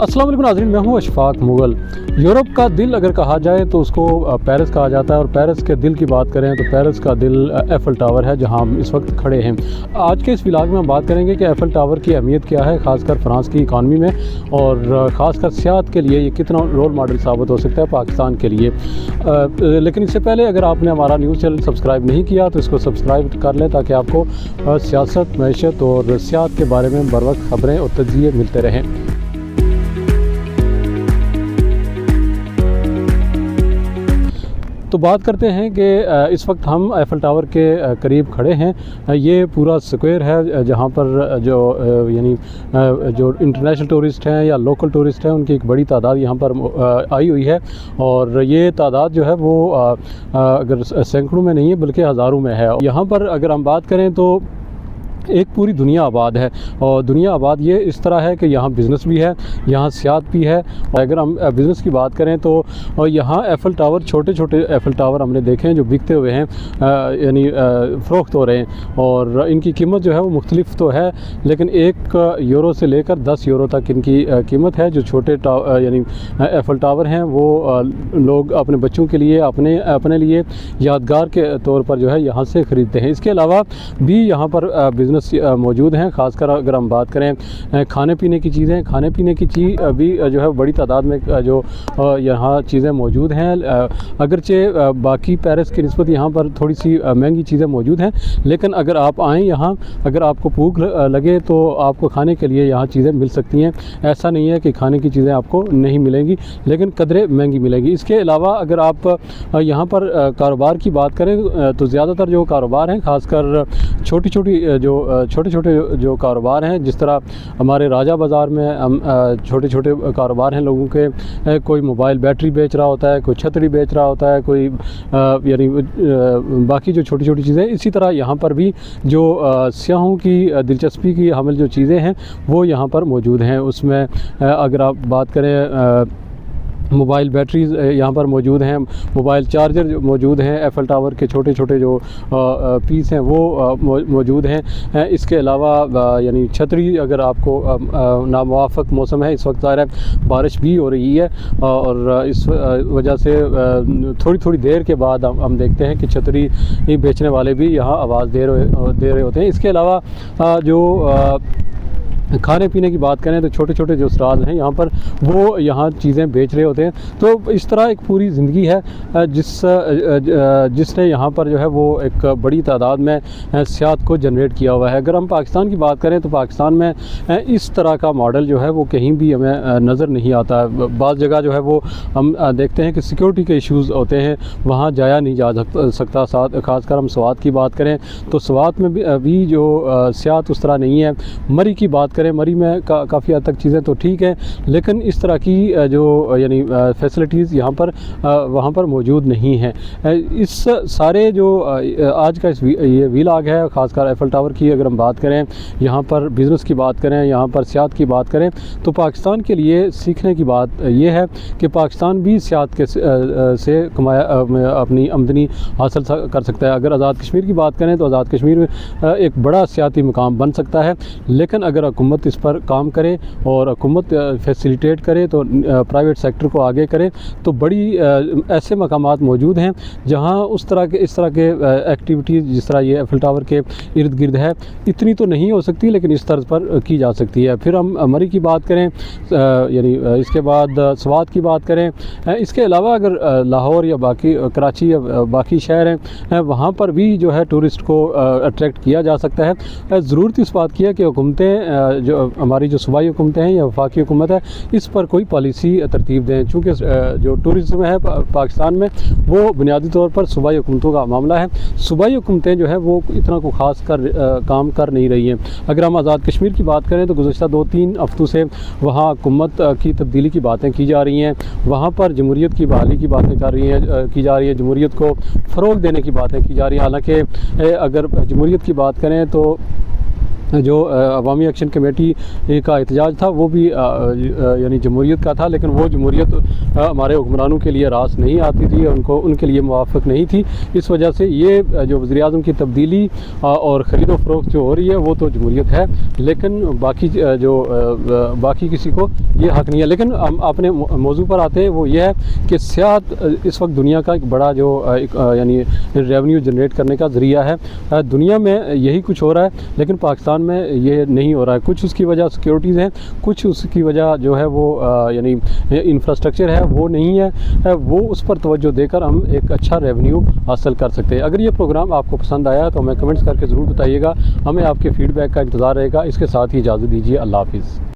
अस्सलाम वालेकुम नाज़रीन, मैं हूँ अशफाक मुग़ल। यूरोप का दिल अगर कहा जाए तो उसको पेरिस कहा जाता है, और पेरिस के दिल की बात करें तो पेरिस का दिल एफ़ल टावर है, जहाँ हम इस वक्त खड़े हैं। आज के इस व्लॉग में हम बात करेंगे कि एफ़ल टावर की अहमियत क्या है, ख़ासकर फ़्रांस की इकानमी में, और ख़ासकर सियाहत के लिए ये कितना रोल मॉडल साबित हो सकता है पाकिस्तान के लिए। लेकिन इससे पहले अगर आपने हमारा न्यूज़ चैनल सब्सक्राइब नहीं किया तो इसको सब्सक्राइब कर लें, ताकि आपको सियासत, मईशत और सियाहत के बारे में बर वक्त ख़बरें और तज्ज़िये मिलते रहें। तो बात करते हैं कि इस वक्त हम एफ़ल टावर के करीब खड़े हैं। ये पूरा स्क्वायर है जहाँ पर जो जो इंटरनेशनल टूरिस्ट हैं या लोकल टूरिस्ट हैं, उनकी एक बड़ी तादाद यहाँ पर आई हुई है। और ये तादाद जो है वो अगर सैकड़ों में नहीं है बल्कि हज़ारों में है। यहाँ पर अगर हम बात करें तो एक पूरी दुनिया आबाद है, और दुनिया आबाद ये इस तरह है कि यहाँ बिज़नेस भी है, यहाँ सियाहत भी है। और अगर हम बिज़नेस की बात करें तो यहाँ एफ़ल टावर, छोटे छोटे एफ़ल टावर हमने देखे हैं जो बिकते हुए हैं, फ़रोख्त हो रहे हैं, और इनकी कीमत जो है वो मुख्तलिफ तो है, लेकिन 1 यूरो से लेकर 10 यूरो तक इनकी कीमत है। जो छोटे एफ़ल टावर हैं वो लोग अपने बच्चों के लिए, अपने लिए यादगार के तौर पर जो है यहाँ से ख़रीदते हैं। इसके अलावा भी यहाँ पर बिज़नेस मौजूद हैं। ख़ासकर अगर हम बात करें खाने पीने की चीज़ें, खाने पीने की चीज़ भी जो है बड़ी तादाद में जो यहाँ चीज़ें मौजूद हैं। अगरचे बाकी पेरिस की निस्बत यहाँ पर थोड़ी सी महंगी चीज़ें मौजूद हैं, लेकिन अगर आप आएँ यहाँ, अगर आपको भूख लगे तो आपको खाने के लिए यहाँ चीज़ें मिल सकती हैं। ऐसा नहीं है कि खाने की चीज़ें आपको नहीं मिलेंगी, लेकिन कदरे महंगी मिलेंगी। इसके अलावा अगर आप यहाँ पर कारोबार की बात करें तो ज़्यादातर जो कारोबार हैं, ख़ासकर छोटे छोटे जो कारोबार हैं, जिस तरह हमारे राजा बाज़ार में हम छोटे छोटे कारोबार हैं लोगों के, कोई मोबाइल बैटरी बेच रहा होता है, कोई छतरी बेच रहा होता है, कोई बाकी जो छोटी छोटी चीज़ें। इसी तरह यहाँ पर भी जो सियाहों की दिलचस्पी की हामिल जो चीज़ें हैं वो यहाँ पर मौजूद हैं। उसमें अगर आप बात करें मोबाइल बैटरीज़ यहाँ पर मौजूद हैं, मोबाइल चार्जर मौजूद हैं, एफ़ल टावर के छोटे छोटे जो पीस हैं वो मौजूद हैं। इसके अलावा छतरी, अगर आपको नामुवाफ़िक मौसम है, इस वक्त ज़ाहिर है बारिश भी हो रही है, और इस वजह से थोड़ी थोड़ी देर के बाद हम देखते हैं कि छतरी बेचने वाले भी यहाँ आवाज़ दे रहे होते हैं। इसके अलावा जो खाने पीने की बात करें तो छोटे छोटे जो स्टॉल हैं यहाँ पर, वो यहाँ चीज़ें बेच रहे होते हैं। तो इस तरह एक पूरी ज़िंदगी है जिसने यहाँ पर जो है वो एक बड़ी तादाद में सियाहत को जनरेट किया हुआ है। अगर हम पाकिस्तान की बात करें तो पाकिस्तान में इस तरह का मॉडल जो है वो कहीं भी हमें नज़र नहीं आता। बाज़ जगह जो है वो हम देखते हैं कि सिक्योरिटी के इश्यूज़ होते हैं, वहाँ जाया नहीं जा सकता। ख़ासकर हम स्वात की बात करें तो स्वात में भी जो सियाहत उस तरह नहीं है। मरी की बात करें, मरी में काफ़ी हद तक चीज़ें तो ठीक है, लेकिन इस तरह की जो फैसिलिटीज़ यहाँ पर वहाँ पर मौजूद नहीं हैं। इस सारे जो आज का ये व्लॉग है, ख़ासकर एफ़ल टावर की अगर हम बात करें, यहाँ पर बिज़नेस की बात करें, यहाँ पर सियाहत की बात करें, तो पाकिस्तान के लिए सीखने की बात ये है कि पाकिस्तान भी सियाहत के से अपनी आमदनी हासिल कर सकता है। अगर आज़ाद कश्मीर की बात करें तो आज़ाद कश्मीर में एक बड़ा सियाती मुकाम बन सकता है, लेकिन अगर हुकूमत इस पर काम करे और हुकूमत फैसिलिटेट करे, तो प्राइवेट सेक्टर को आगे करे, तो बड़ी ऐसे मकामात मौजूद हैं जहां इस तरह के एक्टिविटीज़ जिस तरह ये एफ़ल टावर के इर्द गिर्द है, इतनी तो नहीं हो सकती, लेकिन इस तर्ज पर की जा सकती है। फिर हम मरी की बात करें, इसके बाद स्वात की बात करें, इसके अलावा अगर लाहौर या बाकी कराची या बाकी शहर हैं, वहाँ पर भी जो है टूरिस्ट को अट्रैक्ट किया जा सकता है। ज़रूरत इस बात की है कि हुकूमतें, जो हमारी जो सूबाई हुकूमतें हैं या वफाकी हुकूमत है, इस पर कोई पॉलिसी तरतीब दें। चूँकि जो टूरिज़्म है पाकिस्तान में वो बुनियादी तौर पर सूबाई हुकूमतों का मामला है। सूबाई हुकूमतें जो है वो इतना को ख़ास काम कर नहीं रही हैं। अगर हम आज़ाद कश्मीर की बात करें तो गुज़श्ता 2-3 हफ्तों से वहाँ हुकूमत की तब्दीली की बातें की जा रही हैं, वहाँ पर जमहूरियत की बहाली की बातें की जा रही है, जमहूरियत को फ़रोग़ देने की बातें की जा रही हैं। हालाँकि अगर जमहूरियत की बात करें तो जो अवामी एक्शन कमेटी का एहतजाज था वो भी यानी जमहूरियत का था, लेकिन वो जमहूरियत हमारे हुक्मरानों के लिए रास नहीं आती थी, उनके लिए मुवाफ़िक नहीं थी। इस वजह से ये जो वज़ीर-ए-आज़म की तब्दीली और ख़रीदो फ़रोख्त जो हो रही है वो तो जमहूरियत है, लेकिन बाकी किसी को ये हक़ नहीं है। लेकिन हम अपने मौजू पर आते हैं, वो ये है कि सियाहत इस वक्त दुनिया का एक बड़ा जो यानी रेवेन्यू जनरेट करने का ज़रिया है। दुनिया में यही कुछ हो रहा है, लेकिन पाकिस्तान में ये नहीं हो रहा है। कुछ उसकी वजह सिक्योरिटीज़ हैं, कुछ उसकी वजह जो है वो यानी इंफ्रास्ट्रक्चर है वो नहीं है। वो उस पर तवज्जो देकर हम एक अच्छा रेवेन्यू हासिल कर सकते हैं। अगर ये प्रोग्राम आपको पसंद आया तो हमें कमेंट्स करके ज़रूर बताइएगा। हमें आपके फ़ीडबैक का इंतज़ार रहेगा। इसके साथ ही इजाज़त दीजिए। अल्लाह हाफ़िज़।